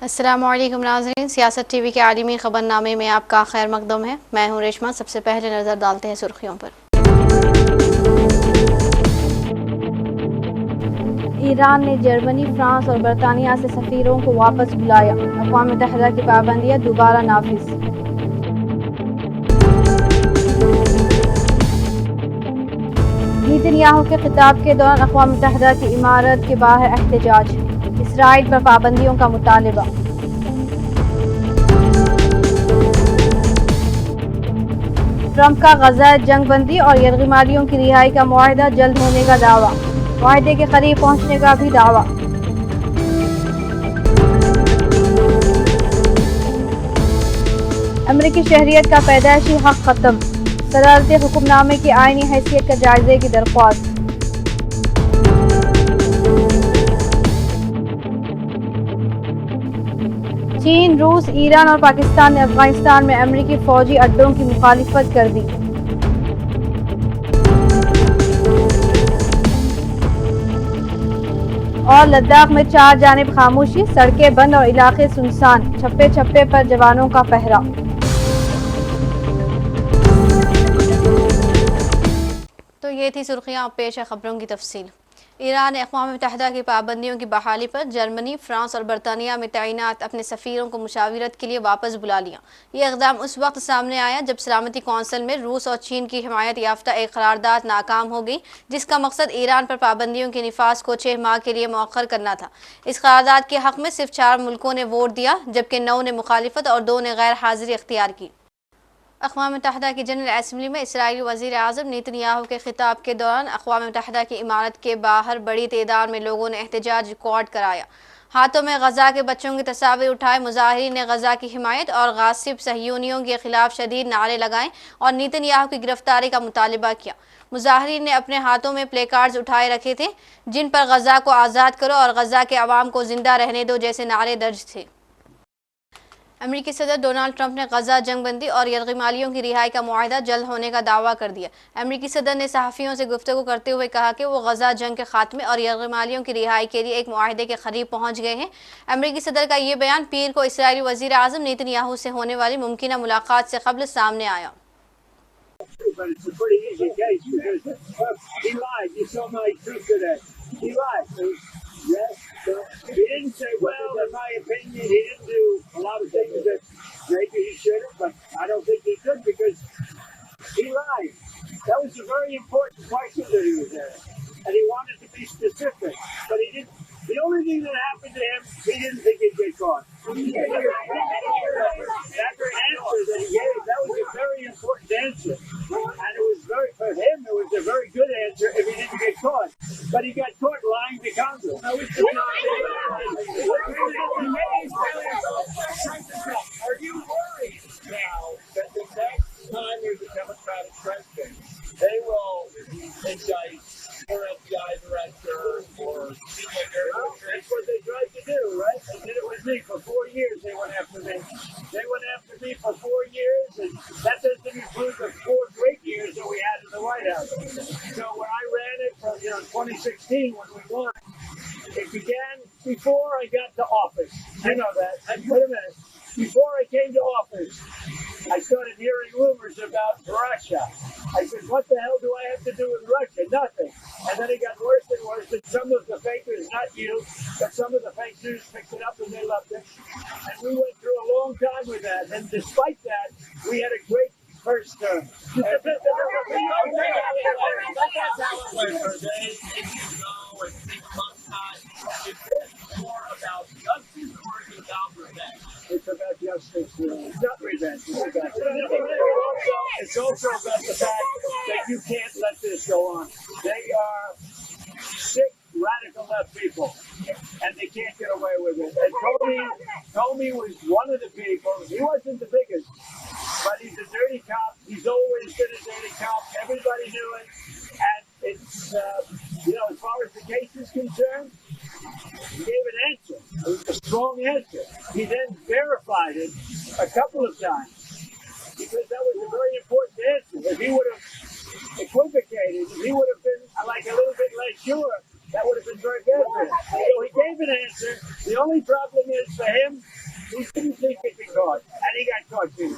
अस्सलामुअलैकुम नाज़रीन, सियासत टीवी के आलिमी खबरनामे में आपका खैर मकदम है। मैं हूँ रेशमा। सबसे पहले नज़र डालते हैं सुर्खियों पर। ईरान ने जर्मनी, फ्रांस और बरतानिया से सफ़ीरों को वापस बुलाया। अक़वाम मुत्तहिदा की पाबंदियाँ दोबारा नाफिज। नेतन्याहू के खिताब के दौरान अक़वाम मुत्तहिदा की इमारत के बाहर एहतजाज। इसराइल पर पाबंदियों का मुतालबा। ट्रंप का गजा जंग बंदी और यरग़मालियों की रिहाई का मुआहदा जल्द होने का दावा। मुआहदे के करीब पहुंचने का भी दावा। अमरीकी शहरियत का पैदाइशी हक खत्म। सदारती हुक्मनामे की आईनी हैसियत का जायजे की दरख्वास्त। चीन, रूस, ईरान और पाकिस्तान ने अफगानिस्तान में अमरीकी फौजी अड्डों की मुखालिफत कर दी। और लद्दाख में 4 जानिब खामोशी, सड़कें बंद और इलाके सुनसान। छप्पे छप्पे पर जवानों का पहरा। तो ये थी सुर्खियां। पेश है खबरों की तफसील। ईरान ने अक़वाम मुत्तहिदा की पाबंदियों की बहाली पर जर्मनी, फ्रांस और बरतानिया में तैनात अपने सफ़ीरों को मुशावरत के लिए वापस बुला लिया। ये इक़दाम उस वक्त सामने आया जब सलामती कौंसिल में रूस और चीन की हिमायत याफ्ता एक करारदाद नाकाम हो गई, जिसका मकसद ईरान पर पाबंदियों के निफाज को 6 माह के लिए मौखर करना था। इस करारदाद के हक़ में सिर्फ 4 मुल्कों ने वोट दिया, जबकि 9 ने मुखालिफत और 2 ने गैर हाजिरी इख्तियार की। अक़वाम मुत्तहिदा की जनरल असम्बली में इसराइली वज़ीर आज़म नेतन्याहू के खिताब के दौरान अक़वाम मुत्तहिदा की इमारत के बाहर बड़ी तादाद में लोगों ने एहतजाज रिकॉर्ड कराया। हाथों में गजा के बच्चों की तस्वीर उठाए मुजाहिरीन ने गजा की हिमायत और गासिब सहयूनियों के खिलाफ शदीद नारे लगाए और नेतन्याहू की गिरफ्तारी का मुतालबा किया। मुजाहिरीन ने अपने हाथों में प्ले कार्ड्स उठाए रखे थे, जिन पर गजा को आज़ाद करो और गजा के अवाम को जिंदा रहने दो जैसे नारे दर्ज थे। अमेरिकी सदर डोनाल्ड ट्रंप ने गजा जंगबंदी और यरग़मालियों की रिहाई का मुआहदा जल्द होने का दावा कर दिया। अमेरिकी सदर ने सहाफ़ियों से गुफ्तगू करते हुए कहा कि वो गजा जंग के खात्मे और यरग़मालियों की रिहाई के लिए एक मुआहदे के करीब पहुंच गए हैं। अमेरिकी सदर का ये बयान पीर को इसराइली वज़ीर आज़म नेतन्याहू से होने वाली मुमकिना मुलाकात से कबल सामने आया। Yes, so he didn't say, well, in my opinion, he didn't do a lot of things that maybe he should have, but I don't think he could because he lied. That was a very important question that he was there. And he wanted to be specific, but he didn't. The only thing that happened to him, he didn't think he'd get caught. That answer that he gave, that was a very important answer. And it was very, for him, it was a very good answer if he didn't get caught. But he got caught lying to Congress. Are you worried now that the next time there's a Democratic president, they will indict or FBI director or that's what they tried to do, right? They did it with me for 4 years. They went after me. They went after me for 4 years, and that doesn't include the 4 great years that we had in the White House. So when I ran it from 2016 when we won, it began before I got to office. You know that. And wait a minute. Before I came to office, I started hearing rumors about Russia. I said, what the hell do I have to do with Russia? Nothing. And then it got worse and worse. And some of the fakers, not you, but some of the fake news picked it up and they loved it. And we went through a long time with that. And despite that, we had a great first term. It's about justice. It's not revenge. It's also about the fact that you can't let this go on. They are sick, radical left people, and they can't get away with it. And Comey was one of the people. He wasn't the biggest, but he's a dirty cop. He's always been a dirty cop. Everybody knew it. And it's, as far as the case is concerned, he gave an answer, a strong answer. He then verified it a couple of times because that was a very important answer. If he would have equivocated, if he would have been like a little bit less sure, That would have been gargantuan. So he gave an answer. The only problem is for him, he didn't think he'd be caught, and he got caught too.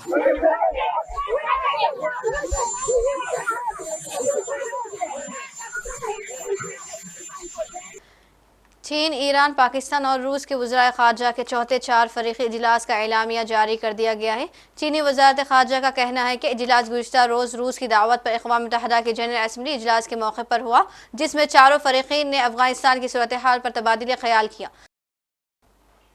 चीन, Iran, Pakistan और रूस के वज़राए ख़ारजा के चौथे 4 फ़रीक़ी इजलास का एलामिया जारी कर दिया गया है। चीनी वज़ारत ख़ारजा का कहना है कि इजलास गुज़िश्ता रोज़ रूस की दावत पर अक़वाम मुत्तहिदा की जनरल असम्बली इजलास के मौके पर हुआ, जिसमें चारों फ़रीक़ीन ने अफ़गानिस्तान की सूरत हाल पर तबादले ख़याल किया।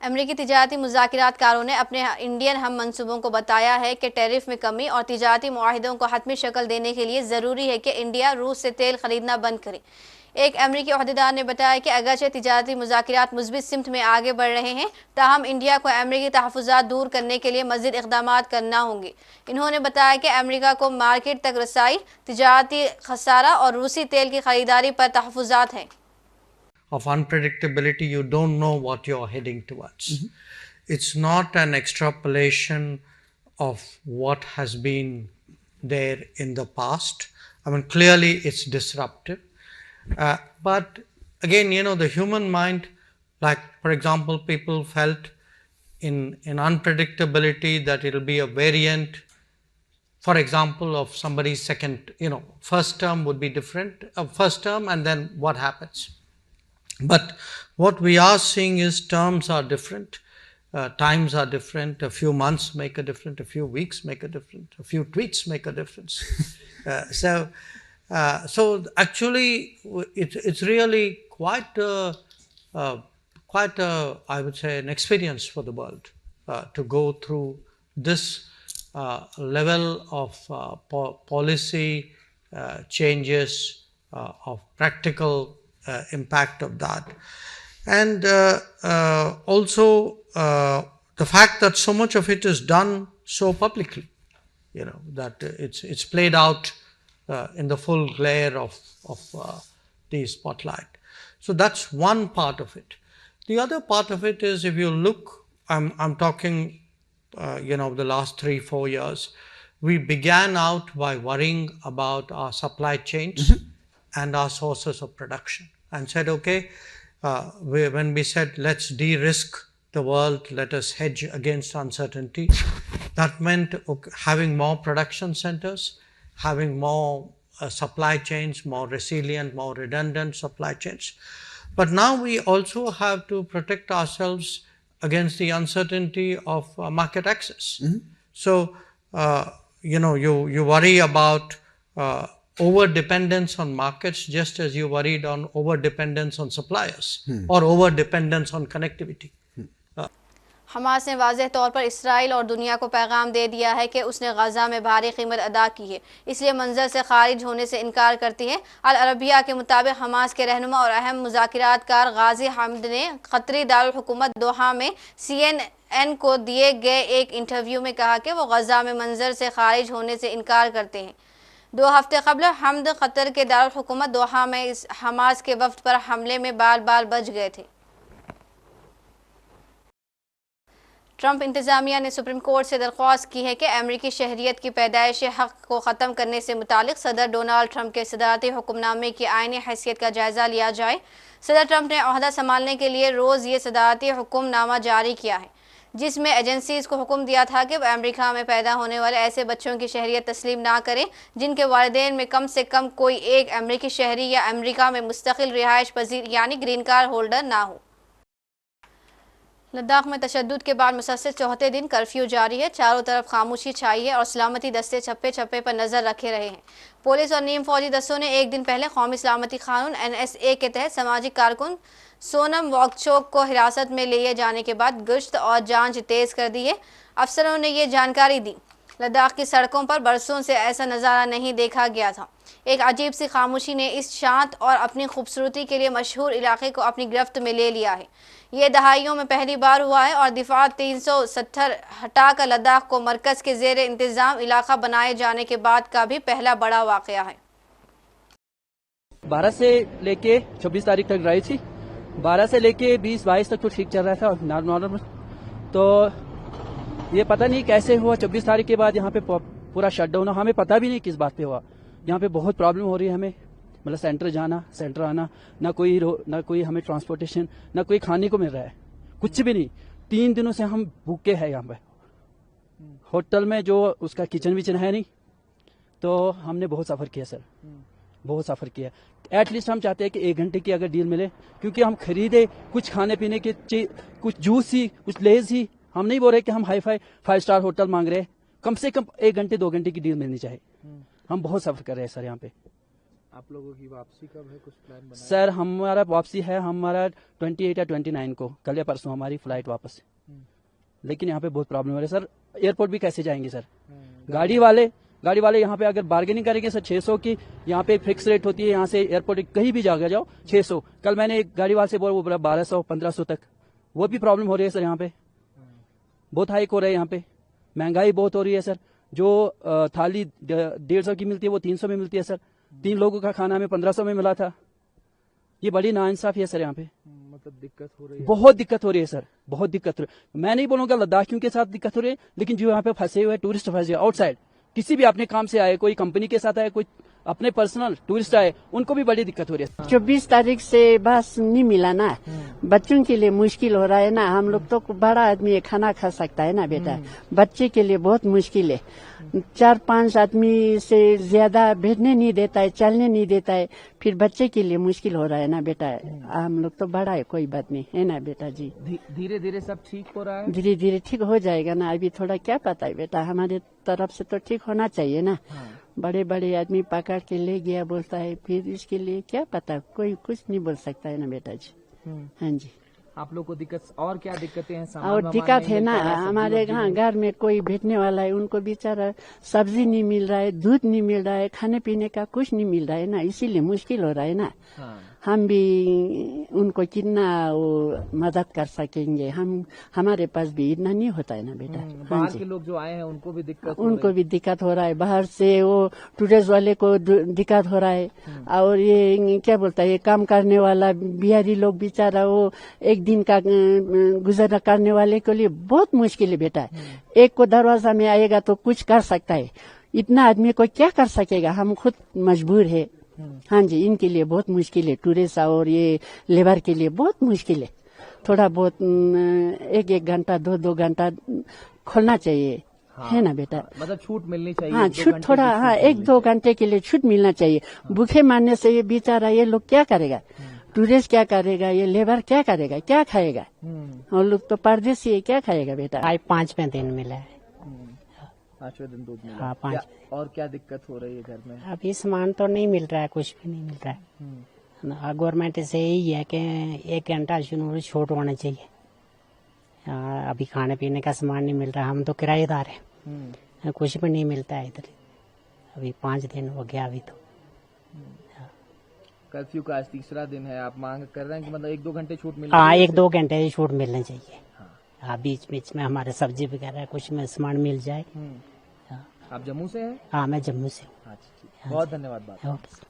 अमरीकी तिजारती मुज़ाकिरातकारों ने अपने इंडियन हम मंसूबों को बताया है कि टैरिफ में कमी और तिजारती मुआहिदों को हतमी शक्ल देने के लिए ज़रूरी है कि इंडिया रूस से तेल खरीदना बंद करे। एक अमरीकी ओहदेदार ने बताया कि अगरचे तिजारती मुज़ाकिरात मुस्बित सिमत में आगे बढ़ रहे हैं, ताहम इंडिया को अमरीकी तहफ़्फ़ुज़ात दूर करने के लिए मज़ीद इक़दामात करना होंगे। इन्होंने बताया कि अमरीका को मार्केट तक रसाई, तिजारती खसारा और रूसी तेल की ख़रीदारी पर तहफ़्फ़ुज़ात हैं। Of unpredictability, you don't know what you're heading towards. It's not an extrapolation of what has been there in the past. I mean, clearly it's disruptive. But again, the human mind, like for example, people felt in unpredictability that it'll be a variant, for example, of somebody's second, first term would be different, first term, and then what happens. But what we are seeing is terms are different, times are different, a few months make a difference, a few weeks make a difference, a few tweets make a difference. So actually it's really quite a, I would say, an experience for the world to go through this level of policy changes, of practical impact of that. And also the fact that so much of it is done so publicly, that it's played out in the full glare of the spotlight. So that's one part of it. The other part of it is, if you look, I'm talking, the last 3-4 years, we began out by worrying about our supply chains and our sources of production, and said, okay, when we said let's de-risk the world, let us hedge against uncertainty, that meant having more production centers, having more supply chains, more resilient, more redundant supply chains. But now we also have to protect ourselves against the uncertainty of market access. So, you worry about over-dependence on markets just as you worried on over-dependence on suppliers or over-dependence on connectivity. Hamas ने वाज़ेह तौर पर Israel और दुनिया को पैगाम दे दिया है कि उसने गज़ा में भारी कीमत अदा की है, इसलिए मंजर से खारिज होने से इनकार करती है। अल अरबिया के मुताबिक हमास के रहनुमा और अहम मुज़ाकिरातकार गाजी हमद ने क़तरी दारुल हुकूमत दोहा में CNN को दिए गए एक इंटरव्यू में कहा कि वो गज़ा में मंजर से खारिज होने से इनकार करते हैं। 2 हफ्ते कबल हमद कतर के दारुल हुकूमत दोहा में हमास के वफ्द पर हमले में बाल बाल बच गए थे। ट्रंप इंतज़ामिया ने सुप्रीम कोर्ट से दरख्वास्त की है कि अमरीकी शहरियत की पैदाइश हक़ को ख़त्म करने से मुतालिक सदर डोनाल्ड ट्रंप के सदारती हुक्मनामे की आईनी हैसियत का जायज़ा लिया जाए। सदर ट्रंप ने ओहदा संभालने के लिए रोज़ ये सदारती हुक्मनामा जारी किया है, जिसमें एजेंसीज़ को हुक्म दिया था कि वह अमेरिका में पैदा होने वाले ऐसे बच्चों की शहरियत तस्लीम ना करें जिनके वालिदैन में कम से कम कोई एक अमरीकी शहरी या अमेरिका में मुस्तकिल रिहाइश पजीर यानी ग्रीन कार्ड होल्डर ना हो। लद्दाख में तशद्दुद के बाद मुसलसल चौथे दिन कर्फ्यू जारी है। चारों तरफ खामोशी छाई है और सलामती दस्ते छप्पे छप्पे पर नज़र रखे रहे हैं। पुलिस और नीम फौजी दस्तों ने एक दिन पहले कौमी सलामती कानून NSA के तहत सामाजिक कारकुन सोनम वांगचुक को हिरासत में लिए जाने के बाद गश्त और जांच तेज़ कर दी है। अफसरों ने ये जानकारी दी। लद्दाख की सड़कों पर बरसों से ऐसा नज़ारा नहीं देखा गया था। एक अजीब सी खामोशी ने इस शांत और अपनी खूबसूरती के लिए मशहूर इलाके को अपनी गिरफ्त में ले लिया है। ये दहाइयों में पहली बार हुआ है और दिफा 370 हटाकर लद्दाख को मरकज़ के ज़ेर इंतज़ाम इलाका बनाए जाने के बाद का भी पहला बड़ा वाक़या है। 12 से लेके 26 तारीख तक ड्राइव थी। 12 से लेके 20-22 तक तो ठीक चल रहा था नॉर्मल। तो ये पता नहीं कैसे हुआ 26 तारीख के बाद यहाँ पे पूरा शटडाउन। हमें पता भी नहीं किस बात पे हुआ। यहाँ पे बहुत प्रॉब्लम हो रही है हमें। मतलब सेंटर जाना सेंटर आना, ना कोई हमें ट्रांसपोर्टेशन, ना कोई खाने को मिल रहा है, कुछ भी नहीं। 3 दिनों से हम भूखे हैं यहाँ पे। होटल में जो उसका किचन विचन है नहीं, तो हमने बहुत सफ़र किया सर, बहुत सफ़र किया। एटलीस्ट हम चाहते हैं कि 1 घंटे की अगर डील मिले, क्योंकि हम खरीदे कुछ खाने पीने की चीज, कुछ जूस ही, कुछ लेज ही। हम नहीं बोल रहे कि हम हाई फाई 5 स्टार होटल मांग रहे हैं, कम से कम 1 घंटे 2 घंटे की डील मिलनी चाहिए। हम बहुत सफ़र कर रहे हैं सर यहाँ पे। आप लोगों की वापसी कब है, कुछ प्लान बना? सर हमारा वापसी है, हमारा 28 या 29 को, कल या परसों हमारी फ्लाइट वापस। लेकिन यहाँ पे बहुत प्रॉब्लम हो रही है सर। एयरपोर्ट भी कैसे जाएंगे सर? गाड़ी वाले यहाँ पे अगर बार्गेनिंग करेंगे सर 600 की, यहाँ पे फिक्स रेट होती है, यहाँ से एयरपोर्ट कहीं भी जाकर जाओ 600। कल मैंने एक गाड़ी वाले से बोला, वो बोला 1200-1500 तक। वो भी प्रॉब्लम हो रही है सर यहाँ पे, बहुत हाइक हो रहा है यहाँ पे। महंगाई बहुत हो रही है सर। जो थाली 150 की मिलती है वो 300 में मिलती है सर। 3 लोगों का खाना हमें 1500 में मिला था। ये बड़ी नाइंसाफी है सर यहाँ पे। मतलब दिक्कत हो रही है, बहुत दिक्कत हो रही है सर, बहुत दिक्कत हो रही है। मैं नहीं बोलूंगा लद्दाखियों के साथ दिक्कत हो रही है, लेकिन जो यहाँ पे फंसे हुए टूरिस्ट फंसे आउटसाइड, किसी भी अपने काम से आए, कोई कंपनी के साथ आए, कोई अपने पर्सनल टूरिस्ट आए, उनको भी बड़ी दिक्कत हो रही है। 24 तारीख से बस नहीं मिला ना, बच्चों के लिए मुश्किल हो रहा है ना। हम लोग तो बड़ा आदमी खाना खा सकता है ना बेटा, बच्चे के लिए बहुत मुश्किल है। 4-5 आदमी से ज्यादा बैठने नहीं देता है, चलने नहीं देता है, फिर बच्चे के लिए मुश्किल हो रहा है ना बेटा। हम लोग तो बड़ा है, कोई बात नहीं है ना बेटा जी। धीरे धीरे सब ठीक हो रहा है। धीरे धीरे ठीक हो जाएगा ना, अभी थोड़ा क्या पता है बेटा, हमारे तरफ से तो ठीक होना चाहिए ना। बड़े बड़े आदमी पकड़ के ले गया बोलता है, फिर इसके लिए क्या पता, कोई कुछ नहीं बोल सकता है ना बेटा जी। हाँ जी। आप लोग को दिक्कत और क्या दिक्कतें हैं? सामान और वामान दिक्कत नहीं है मिल ना, पा रहा, सब्जी हमारे वब्जी यहाँ नहीं? घर में कोई बैठने वाला है, उनको बेचारा सब्जी नहीं मिल रहा है, दूध नहीं मिल रहा है, खाने पीने का कुछ नहीं मिल रहा है ना, इसीलिए मुश्किल हो रहा है ना। हाँ। हम भी उनको कितना वो मदद कर सकेंगे, हमारे पास भी इतना नहीं होता है ना बेटा। हाँ बाहर जी। के लोग जो आए हैं उनको भी दिक्कत हो उनको रही भी दिक्कत हो रहा है, बाहर से वो टूरिस्ट वाले को दिक्कत हो रहा है। और ये क्या बोलता है, ये काम करने वाला बिहारी लोग बेचारा, वो एक दिन का गुजर करने वाले के लिए बहुत मुश्किल है बेटा। एक को दरवाजा में आएगा तो कुछ कर सकता है, इतना आदमी को क्या कर सकेगा, हम खुद मजबूर है। हाँ जी, इनके लिए बहुत मुश्किल है, टूरिस्ट और ये लेबर के लिए बहुत मुश्किल है। थोड़ा बहुत 1-1 घंटा 2-2 घंटा खोलना चाहिए। है ना बेटा। मतलब छूट मिलनी चाहिए। हाँ, छूट थोड़ा, हाँ 1-2 घंटे के लिए छूट मिलना चाहिए। भूखे मारने से ये बेचारा ये लोग क्या करेगा, टूरिस्ट क्या करेगा, ये लेबर क्या करेगा, क्या खाएगा। और लोग तो परदेसी है, क्या खाएगा बेटा। आज 5वें दिन मिला है। 5वें दिन दूध मिला। हाँ, 5। और क्या दिक्कत हो रही है घर में? अभी सामान तो नहीं मिल रहा है, कुछ भी नहीं मिल रहा है। गवर्नमेंट से यही है कि 1 घंटा छूट होना चाहिए। अभी खाने पीने का सामान नहीं मिल रहा, हम तो किराएदार हैं, कुछ भी नहीं मिलता है इधर। अभी 5 दिन हो गया अभी तो। कर्फ्यू का आज 3रा दिन है, आप मांग कर रहे हैं कि मतलब 1-2 घंटे छूट मिले? हाँ, 1-2 घंटे की छूट मिलनी चाहिए। हाँ, बीच बीच में हमारे सब्जी वगैरह कुछ में सामान मिल जाए। आप जम्मू से हैं? हाँ, मैं जम्मू से हूँ। अच्छा, बहुत धन्यवाद। बात ओके।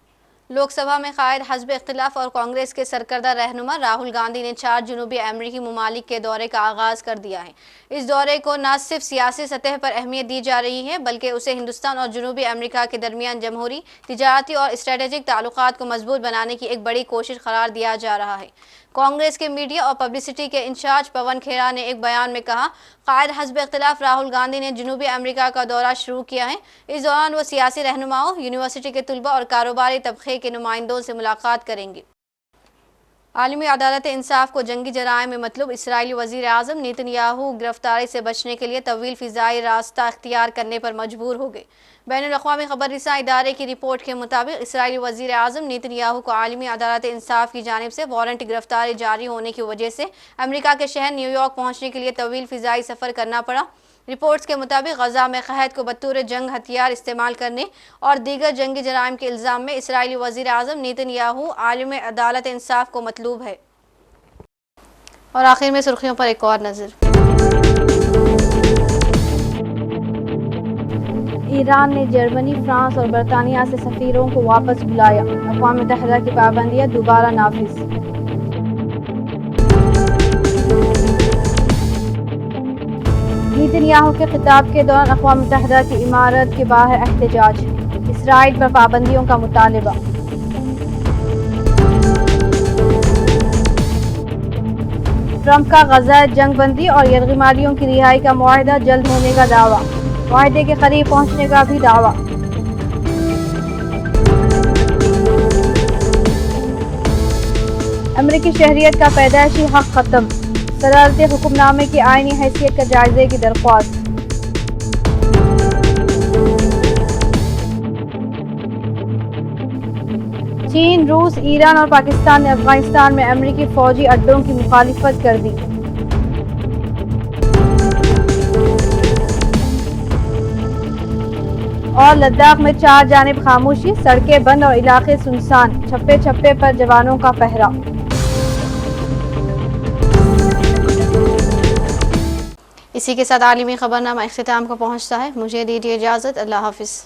लोकसभा में कायद हज़्ब इख्तिलाफ और कांग्रेस के सरकर्दा रहनुमा राहुल गांधी ने 4 जुनूबी अमरीकी ममालिक के दौरे का आगाज़ कर दिया है। इस दौरे को न सिर्फ सियासी सतह पर अहमियत दी जा रही है, बल्कि उसे हिंदुस्तान और जनूबी अमेरिका के दरमियान जमहूरी, तिजारती और स्ट्रेटेजिक ताल्लुकात को मजबूत बनाने की एक बड़ी कोशिश करार दिया जा रहा है। कांग्रेस के मीडिया और पब्लिसिटी के इंचार्ज पवन खेड़ा ने एक बयान में कहा, कायद हज़्ब इख्तिलाफ राहुल गांधी ने जनूबी अमेरिका का दौरा शुरू किया है। इस दौरान वो सियासी रहनुमाओं, यूनिवर्सिटी के तलबा और कारोबारी तबके के नुमाइंदों से मुलाकात करेंगे। आलमी अदालत इंसाफ को जंगी जराए में मतलब इसराइली वज़ीर आज़म नेतन्याहू गिरफ्तारी से बचने के लिए तवील फ़िज़ाई रास्ता अख्तियार करने पर मजबूर हो गए। बैनुल-अक़वामी ख़बर रिसा इदारे की रिपोर्ट के मुताबिक इसराइली वज़ीर आज़म नेतन्याहू को आलमी अदालत इंसाफ की जानिब से वारंट गिरफ्तारी जारी होने की वजह से अमेरिका के शहर न्यूयॉर्क पहुँचने के लिए तवील फ़िज़ाई सफ़र करना पड़ा। रिपोर्ट्स के मुताबिक गजा में क़हत को बतौर जंग हथियार इस्तेमाल करने और दीगर जंगी जराइम के इल्ज़ाम में इसराइली वज़ीर आज़म नेतन्याहू आलमी अदालत इंसाफ को मतलूब है। और आखिर में सुर्खियों पर एक और नज़र। ईरान ने जर्मनी, फ्रांस और बरतानिया से सफ़ीरों को वापस बुलाया। अक़वाम मुत्तहिदा की पाबंदियाँ दोबारा नाफिज। नेतन्याहू के खिताब के दौरान अक़वाम मुत्तहिदा की इमारत के बाहर एहतजाज। इसराइल पर पाबंदियों का मुतालबा। ट्रंप का गजा जंग बंदी और यरगमालियों की रिहाई का मुआहदा जल्द होने का दावा, मुआहदे के करीब पहुंचने का भी दावा। अमरीकी शहरियत का पैदाइशी हक खत्म, सदारती हुक्मनामे की आईनी हैसियत का जायजे की दरख्वास्त। चीन, रूस, ईरान और पाकिस्तान ने अफगानिस्तान में अमरीकी फौजी अड्डों की मुखालिफत कर दी। और लद्दाख में 4 जानिब खामोशी, सड़कें बंद और इलाके सुनसान, छप्पे छप्पे पर जवानों का पहरा। इसी के साथ आलमी खबरनामा इख्तिताम को पहुंचता है। मुझे दीजिए इजाज़त। अल्लाह हाफिज़।